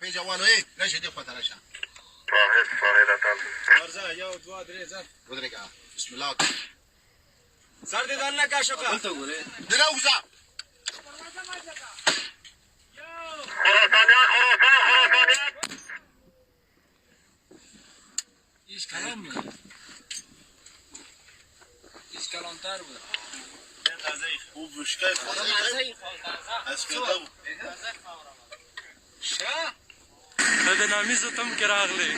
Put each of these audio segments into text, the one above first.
پیج اولوی راشه دی خاطر راشه صاحب صاحب ارزه یو دوا درې ځه ودرېګه بسم الله سر دې دان نه کا شوکا ته ګوره درا وځه ایش کلام می ایش کلام تر بود خوب مشکل از پیدا شه د نامی زتم کې راغلی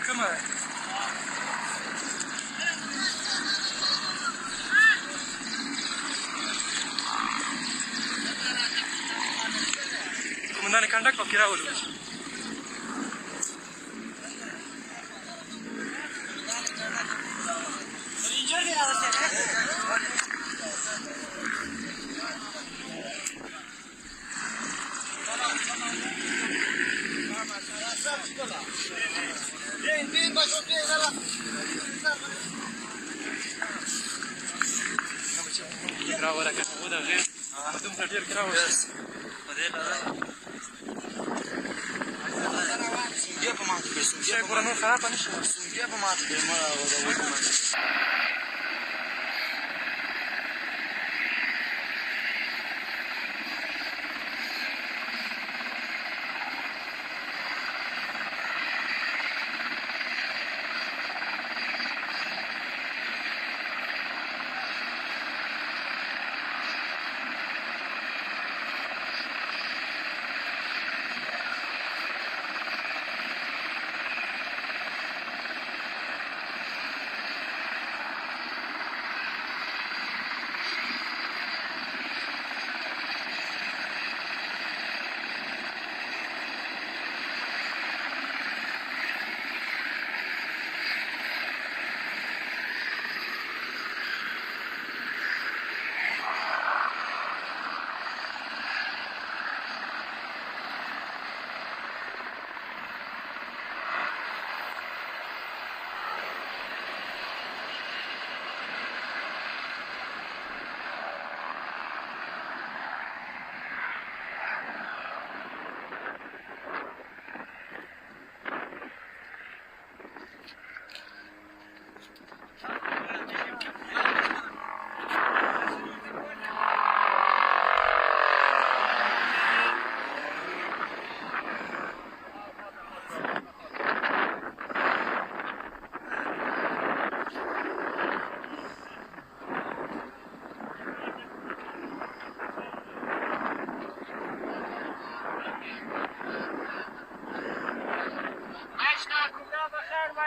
کومه قومندان کنډک پکې راولو راوړه که و دا غیر دومره ډېر کې راوړه په دې لاره سونګیا په ماته کړې شی ګوره نور خرابه نه شي سونګیا په ماته کړې مه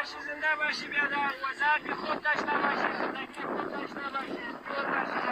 باشی زنده باشی بیادر وزارت خود داشته باشی زندگی خود داشته باشی دور باشی